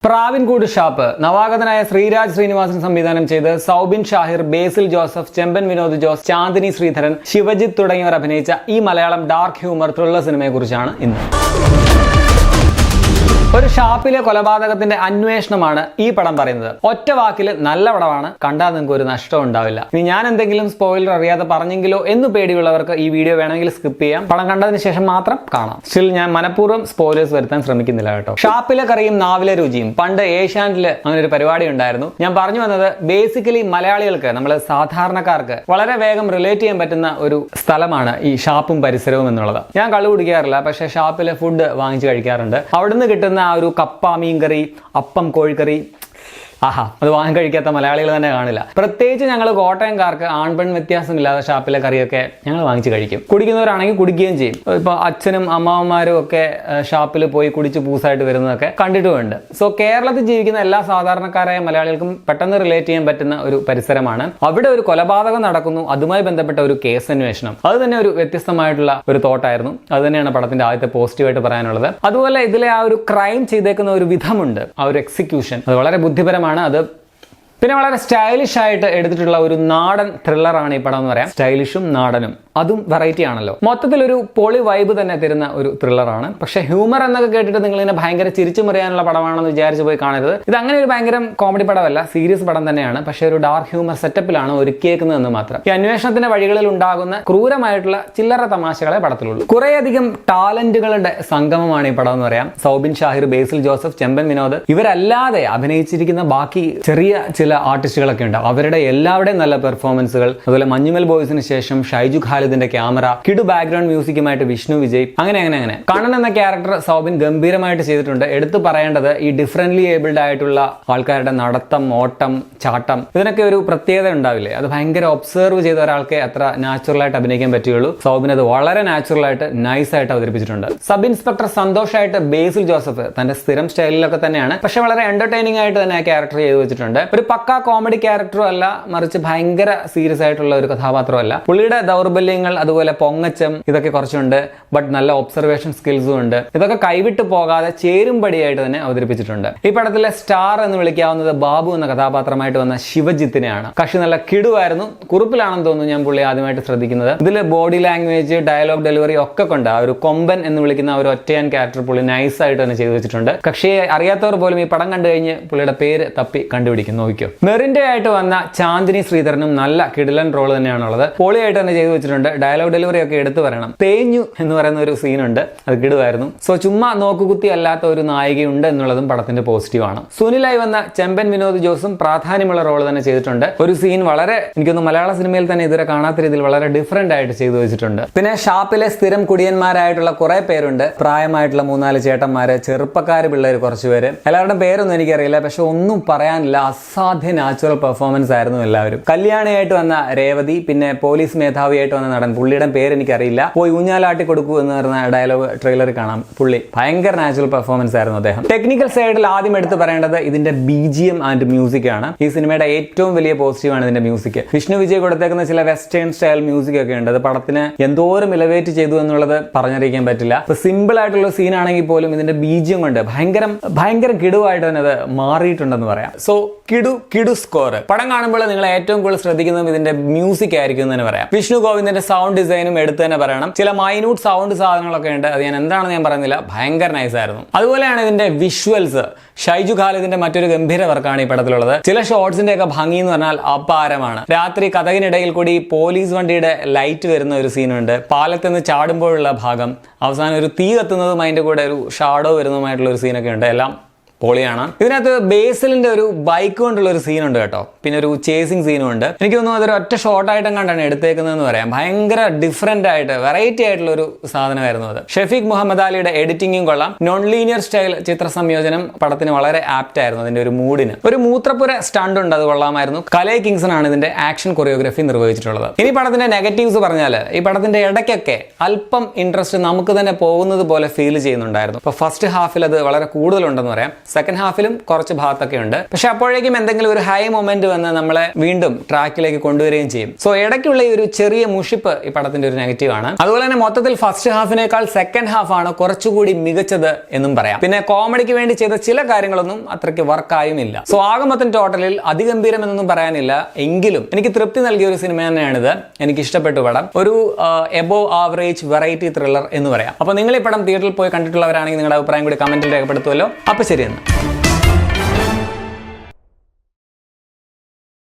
Pravinkoodu shop നവാഗതനായ ശ്രീരാജ് ശ്രീനിവാസൻ സംവിധാനം ചെയ്ത് സൗബിൻ ഷാഹിർ, ബേസിൽ ജോസഫ്, ചെമ്പൻ വിനോദ് ജോസ്, ചാന്ദിനി ശ്രീധരൻ, ശിവജിത്ത് തുടങ്ങിയവർ അഭിനയിച്ച ഈ മലയാളം ഡാർക്ക് ഹ്യൂമർ ത്രില്ലർ സിനിമയെക്കുറിച്ചാണ് ഇന്ന്. ഒരു ഷാപ്പിലെ കൊലപാതകത്തിന്റെ അന്വേഷണമാണ് ഈ പടം പറയുന്നത്. ഒറ്റ വാക്കിൽ നല്ല പടമാണ്, കണ്ടാൽ നിങ്ങൾക്ക് ഒരു നഷ്ടം ഉണ്ടാവില്ല. ഇനി ഞാൻ എന്തെങ്കിലും സ്പോയിലർ അറിയാതെ പറഞ്ഞെങ്കിലോ എന്ന് പേടിയുള്ളവർക്ക് ഈ വീഡിയോ വേണമെങ്കിൽ സ്കിപ്പ് ചെയ്യാം. പടം കണ്ടതിന് ശേഷം മാത്രം കാണാം. സ്റ്റിൽ ഞാൻ മനഃപൂർവ്വം സ്പോയിലേഴ്സ് വരുത്താൻ ശ്രമിക്കുന്നില്ല കേട്ടോ. ഷാപ്പിലെ കറിയും നാവിലെ രുചിയും പണ്ട് ഏഷ്യാനെറ്റില് അങ്ങനെ ഒരു പരിപാടി ഉണ്ടായിരുന്നു. ഞാൻ പറഞ്ഞു വന്നത് ബേസിക്കലി മലയാളികൾക്ക്, നമ്മൾ സാധാരണക്കാർക്ക് വളരെ വേഗം റിലേറ്റ് ചെയ്യാൻ പറ്റുന്ന ഒരു സ്ഥലമാണ് ഈ ഷാപ്പും പരിസരവും എന്നുള്ളത്. ഞാൻ കള്ളു കുടിക്കാറില്ല, പക്ഷേ ഷാപ്പിലെ ഫുഡ് വാങ്ങിച്ചു കഴിക്കാറുണ്ട്. അവിടുന്ന് കിട്ടുന്ന ആ ഒരു കപ്പ മീൻകറി, അപ്പം കോഴിക്കറി, ആഹാ, അത് വാങ്ങി കഴിക്കാത്ത മലയാളികൾ തന്നെ കാണില്ല. പ്രത്യേകിച്ച് ഞങ്ങൾ കോട്ടയംകാർക്ക് ആൺപെൺ വ്യത്യാസമില്ലാതെ ഷാപ്പിലെ കറിയൊക്കെ ഞങ്ങൾ വാങ്ങിച്ച് കഴിക്കും. കുടിക്കുന്നവരാണെങ്കിൽ കുടിക്കുകയും ചെയ്യും. ഇപ്പൊ അച്ഛനും അമ്മാവന്മാരും ഒക്കെ ഷാപ്പിൽ പോയി കുടിച്ച് പൂസായിട്ട് വരുന്നതൊക്കെ കണ്ടിട്ടുമുണ്ട്. സോ കേരളത്തിൽ ജീവിക്കുന്ന എല്ലാ സാധാരണക്കാരായ മലയാളികൾക്കും പെട്ടെന്ന് റിലേറ്റ് ചെയ്യാൻ പറ്റുന്ന ഒരു പരിസരമാണ്. അവിടെ ഒരു കൊലപാതകം നടക്കുന്നു, അതുമായി ബന്ധപ്പെട്ട ഒരു കേസ് അന്വേഷണം. അത് തന്നെ ഒരു വ്യത്യസ്തമായിട്ടുള്ള ഒരു തോട്ടായിരുന്നു. അത് തന്നെയാണ് പടത്തിന്റെ ആദ്യത്തെ പോസിറ്റീവായിട്ട് പറയാനുള്ളത്. അതുപോലെ ഇതിലെ ആ ഒരു ക്രൈം ചെയ്തേക്കുന്ന ഒരു വിധമുണ്ട്, ആ ഒരു എക്സിക്യൂഷൻ, അത് വളരെ ബുദ്ധിപരമാണ്. അത് പിന്നെ വളരെ സ്റ്റൈലിഷ് ആയിട്ട് എടുത്തിട്ടുള്ള ഒരു നാടൻ ത്രില്ലറാണ് ഈ പടം എന്ന് പറയാം. സ്റ്റൈലിഷും നാടനും അതും വെറൈറ്റി ആണല്ലോ. മൊത്തത്തിലൊരു പൊളി വൈബ് തന്നെ തരുന്ന ഒരു ത്രില്ലറാണ്. പക്ഷേ ഹ്യൂമർ എന്നൊക്കെ കേട്ടിട്ട് നിങ്ങൾ ഇതിനെ ഭയങ്കര ചിരിച്ചു മറിയാനുള്ള പടമാണെന്ന് വിചാരിച്ചു പോയി കാണരുത്. ഇത് അങ്ങനെ ഒരു ഭയങ്കര കോമഡി പടമല്ല, സീരിയസ് പടം തന്നെയാണ്. പക്ഷേ ഒരു ഡാർക്ക് ഹ്യൂമർ സെറ്റപ്പിലാണ് ഒരുക്കിയേക്കുന്നതെന്ന് മാത്രം. ഈ അന്വേഷണത്തിന്റെ വഴികളിൽ ഉണ്ടാകുന്ന ക്രൂരമായിട്ടുള്ള ചില്ലറ തമാശകളെ പടത്തിലുള്ളൂ. കുറേയധികം ടാലന്റുകളുടെ സംഗമമാണ് ഈ പടം എന്ന് പറയാം. സൗബിൻ ഷാഹിർ, ബേസിൽ ജോസഫ്, ചെമ്പൻ വിനോദ്, ഇവരല്ലാതെ അഭിനയിച്ചിരിക്കുന്ന ബാക്കി ചെറിയ ചില ആർട്ടിസ്റ്റുകളൊക്കെ ഉണ്ട്. അവരുടെ എല്ലാവരുടെയും നല്ല പെർഫോമൻസുകൾ. അതുപോലെ മഞ്ഞുമൽ ബോയ്സിന് ശേഷം ഷൈജു ഖാലിദിന്റെ ക്യാമറ, കിടു ബാക്ക്ഗ്രൗണ്ട് മ്യൂസിക്കുമായിട്ട് വിഷ്ണു വിജയ്, അങ്ങനെ കണ്ണൻ എന്ന ക്യാരക്ടർ സൗബിൻ ഗംഭീരമായിട്ട് ചെയ്തിട്ടുണ്ട്. എടുത്തു പറയേണ്ടത് ഈ ഡിഫറently ഏബിൾഡ് ആയിട്ടുള്ള ആൾക്കാരുടെ നടത്തം, ഓട്ടം, ചാട്ടം, ഇതിനൊക്കെ ഒരു പ്രത്യേകത ഉണ്ടാവില്ലേ? അത് ഭയങ്കര ഒബ്സർവ് ചെയ്ത ഒരാൾക്ക് അത്ര നാച്ചുറൽ ആയിട്ട് അഭിനയിക്കാൻ പറ്റുകയുള്ളൂ. സൗബിൻ അത് വളരെ നാച്ചുറൽ ആയിട്ട് നൈസ് ആയിട്ട് അവതരിപ്പിച്ചിട്ടുണ്ട്. സബ് ഇൻസ്പെക്ടർ സന്തോഷായിട്ട് ബേസിൽ ജോസഫ് തന്റെ സ്ഥിരം സ്റ്റൈലിലൊക്കെ തന്നെയാണ്, പക്ഷെ വളരെ എന്റർടൈനിങ് ആയിട്ട് തന്നെ ആ ക്യാരക്ടർ ചെയ്തു വെച്ചിട്ടുണ്ട്. ഒരു പക്ക കോമഡി ക്യാരക്ടറും അല്ല, മറിച്ച് ഭയങ്കര സീരിയസ് ആയിട്ടുള്ള ഒരു കഥാപാത്രമല്ല. പുള്ളിയുടെ ദൗർബല്യങ്ങൾ, അതുപോലെ പൊങ്ങച്ചം, ഇതൊക്കെ കുറച്ചുണ്ട്. ബട്ട് നല്ല ഒബ്സർവേഷൻ സ്കിൽസും ഉണ്ട്. ഇതൊക്കെ കൈവിട്ട് പോകാതെ ചേരുംപടിയായിട്ട് തന്നെ അവതരിപ്പിച്ചിട്ടുണ്ട്. ഈ പടത്തിലെ സ്റ്റാർ എന്ന് വിളിക്കാവുന്നത് ബാബു എന്ന കഥാപാത്രമായിട്ട് വന്ന ശിവജിത്തിനെയാണ്. കക്ഷി നല്ല കിടുവായിരുന്നു. കുറിപ്പിലാണെന്ന് തോന്നുന്നു ഞാൻ പുള്ളി ആദ്യമായിട്ട് ശ്രദ്ധിക്കുന്നത്. ഇതിൽ ബോഡി ലാംഗ്വേജ്, ഡയലോഗ് ഡെലിവറി ഒക്കെ കൊണ്ട് ആ ഒരു കൊമ്പൻ എന്ന് വിളിക്കുന്ന ഒരു ഒറ്റയാൻ ക്യാരക്ടർ പുള്ളി നൈസ് ആയിട്ട് തന്നെ ചെയ്തു വെച്ചിട്ടുണ്ട്. കക്ഷിയെ അറിയാത്തവർ പോലും ഈ പടം കണ്ടു കഴിഞ്ഞ് പുള്ളിയുടെ പേര് തപ്പി കണ്ടുപിടിക്കും. നോക്കിയോ. മെറിന്റെ ആയിട്ട് വന്ന ചാന്ദിനി ശ്രീധരനും നല്ല കിടിലൻ റോൾ തന്നെയാണുള്ളത്. പൊളിയായിട്ട് തന്നെ ചെയ്തു വെച്ചിട്ടുണ്ട്. ഡയലോഗ് ഡെലിവറി ഒക്കെ എടുത്തു പറയണം. തേഞ്ഞു എന്ന് പറയുന്ന ഒരു സീനുണ്ട്, അത് കിടുവായിരുന്നു. സോ ചുമ്മാ നോക്കുകുത്തി അല്ലാത്ത ഒരു നായികയുണ്ട് എന്നുള്ളതും പടത്തിന്റെ പോസിറ്റീവ് ആണ്. സുനിലായി വന്ന ചെമ്പൻ വിനോദ് ജോസും പ്രാധാന്യമുള്ള റോൾ തന്നെ ചെയ്തിട്ടുണ്ട്. ഒരു സീൻ വളരെ, എനിക്കൊന്ന് മലയാള സിനിമയിൽ തന്നെ ഇതുവരെ കാണാത്ത രീതിയിൽ വളരെ ഡിഫറെന്റ് ആയിട്ട് ചെയ്തു വെച്ചിട്ടുണ്ട്. പിന്നെ ഷാപ്പിലെ സ്ഥിരം കുടിയന്മാരായിട്ടുള്ള കുറെ പേരുണ്ട്. പ്രായമായിട്ടുള്ള 3-4 ചേട്ടന്മാര്, ചെറുപ്പക്കാര് പിള്ളേർ കുറച്ചുപേര്. എല്ലാവരുടെയും പേരൊന്നും എനിക്കറിയില്ല, പക്ഷെ ഒന്നും പറയാനില്ല. അസാധ്യ നാച്ചുറൽ പെർഫോമൻസ് ആയിരുന്നു എല്ലാവരും. കല്യാണിയായിട്ട് വന്ന രേവതി, പിന്നെ പോലീസ് മേധാവിയായിട്ട് വന്ന നടൻ, പുള്ളിയുടെ പേര് എനിക്കറിയില്ല, പോയി ഊഞ്ഞാലാട്ടി കൊടുക്കൂ എന്ന് പറഞ്ഞ ഡയലോഗ് ട്രെയിലറിൽ കാണാം. പുള്ളി ഭയങ്കര നാച്ചുറൽ പെർഫോമൻസ് ആയിരുന്നു അദ്ദേഹം. ടെക്നിക്കൽ സൈഡിൽ ആദ്യം എടുത്ത് പറയേണ്ടത് ഇതിന്റെ BGM ആൻഡ് മ്യൂസിക് ആണ്. ഈ സിനിമയുടെ ഏറ്റവും വലിയ പോസിറ്റീവ് ആണ് ഇതിന്റെ മ്യൂസിക്. വിഷ്ണു വിജയ് കൊടുത്തേക്കുന്ന ചില വെസ്റ്റേൺ സ്റ്റൈൽ മ്യൂസിക് ഒക്കെ ഉണ്ട്. അത് പടത്തിന് എന്തോരം ഇലവേറ്റ് ചെയ്തു എന്നുള്ളത് പറഞ്ഞറിയിക്കാൻ പറ്റില്ല. ഇപ്പൊ സിമ്പിൾ ആയിട്ടുള്ള സീൻ ആണെങ്കിൽ പോലും ഇതിന്റെ BGM കൊണ്ട് ഭയങ്കര കിടുവായിട്ട് തന്നെ അത് മാറിയിട്ടുണ്ടെന്ന് പറയാം. സോ കിടു സ്കോർ. പടം കാണുമ്പോൾ നിങ്ങൾ ഏറ്റവും കൂടുതൽ ശ്രദ്ധിക്കുന്നതും ഇതിന്റെ മ്യൂസിക് ആയിരിക്കും എന്ന് തന്നെ പറയാം. വിഷ്ണു ഗോവിന്ദന്റെ സൗണ്ട് ഡിസൈനും എടുത്ത് തന്നെ പറയണം. ചില മൈന്യൂട്ട് സൗണ്ട് സാധനങ്ങളൊക്കെ ഉണ്ട്, അത് ഞാൻ എന്താണെന്ന് ഞാൻ പറയുന്നില്ല, ഭയങ്കര നൈസ് ആയിരുന്നു. അതുപോലെയാണ് ഇതിന്റെ വിഷ്വൽസ്. ഷൈജു ഖാലിദിന്റെ മറ്റൊരു ഗംഭീര വർക്കാണ് ഈ പടത്തിലുള്ളത്. ചില ഷോട്ട്സിന്റെ ഒക്കെ ഭംഗി എന്ന് പറഞ്ഞാൽ അപാരമാണ്. രാത്രി കഥകിനിടയിൽ കൂടി പോലീസ് വണ്ടിയുടെ ലൈറ്റ് വരുന്ന ഒരു സീനുണ്ട്. പാലത്ത് നിന്ന് ചാടുമ്പോഴുള്ള ഭാഗം, അവസാനം ഒരു തീ കത്തുന്നതും അതിന്റെ കൂടെ ഒരു ഷാഡോ വരുന്നതുമായിട്ടുള്ള ഒരു സീനൊക്കെ ഉണ്ട്. എല്ലാം പൊളിയാണ്. ഇതിനകത്ത് ബേസിലിന്റെ ഒരു ബൈക്ക് കൊണ്ടുള്ള ഒരു സീനുണ്ട് കേട്ടോ. പിന്നെ ഒരു ചേസിങ് സീനും ഉണ്ട്. എനിക്ക് തോന്നുന്നു അതൊരു ഒറ്റ ഷോർട്ടായിട്ടും കണ്ടാണ് എടുത്തേക്കുന്നതെന്ന് പറയാം. ഭയങ്കര ഡിഫറെന്റ് ആയിട്ട് വെറൈറ്റി ആയിട്ടുള്ള ഒരു സാധനമായിരുന്നു അത്. ഷെഫീഖ് മുഹമ്മദ് അലിയുടെ എഡിറ്റിംഗും കൊള്ളാം. നോൺ ലീനിയർ സ്റ്റൈൽ ചിത്ര സംയോജനം പടത്തിന് വളരെ ആപ്റ്റ് ആയിരുന്നു. അതിന്റെ ഒരു മൂഡിന് ഒരു മൂത്രപ്പുര സ്റ്റണ്ട് ഉണ്ട്, അത് കൊള്ളാമായിരുന്നു. കലൈ കിങ്സൺ ആണ് ഇതിന്റെ ആക്ഷൻ കൊറിയോഗ്രഫി നിർവഹിച്ചിട്ടുള്ളത്. ഇനി പടത്തിന്റെ നെഗറ്റീവ്സ് പറഞ്ഞാൽ, ഈ പടത്തിന്റെ ഇടയ്ക്കൊക്കെ അല്പം ഇൻട്രസ്റ്റ് നമുക്ക് തന്നെ പോകുന്നത് പോലെ ഫീൽ ചെയ്യുന്നുണ്ടായിരുന്നു. ഇപ്പൊ ഫസ്റ്റ് ഹാഫിൽ അത് വളരെ കൂടുതലുണ്ടെന്ന് പറയാം. സെക്കൻഡ് ഹാഫിലും കുറച്ച് ഭാഗത്തൊക്കെ ഉണ്ട്. പക്ഷെ അപ്പോഴേക്കും എന്തെങ്കിലും ഒരു ഹൈ മൊമെന്റ് വന്ന് നമ്മളെ വീണ്ടും ട്രാക്കിലേക്ക് കൊണ്ടുവരികയും ചെയ്യും. സോ ഇടയ്ക്കുള്ള ഈ ഒരു ചെറിയ മുഷിപ്പ് ഈ പടത്തിന്റെ ഒരു നെഗറ്റീവ് ആണ്. അതുപോലെ തന്നെ മൊത്തത്തിൽ ഫസ്റ്റ് ഹാഫിനേക്കാൾ സെക്കൻഡ് ഹാഫ് ആണ് കുറച്ചുകൂടി മികച്ചത് എന്നും പറയാം. പിന്നെ കോമഡിക്ക് വേണ്ടി ചെയ്ത ചില കാര്യങ്ങളൊന്നും അത്രയ്ക്ക് വർക്കായുമില്ല. സോ ആകെ മൊത്തം ടോട്ടലിൽ അതിഗംഭീരം എന്നൊന്നും പറയാനില്ല, എങ്കിലും എനിക്ക് തൃപ്തി നൽകിയ ഒരു സിനിമ തന്നെയാണിത്. എനിക്ക് ഇഷ്ടപ്പെട്ടു പടം. ഒരു എബോവ് ആവറേജ് വെറൈറ്റി ത്രില്ലർ എന്ന് പറയാം. അപ്പോൾ നിങ്ങൾ ഈ പടം തിയേറ്ററിൽ പോയി കണ്ടിട്ടുള്ളവരാണെങ്കിൽ നിങ്ങളുടെ അഭിപ്രായം കൂടി കമന്റിൽ രേഖപ്പെടുത്തുമല്ലോ. അപ്പോൾ ശരി.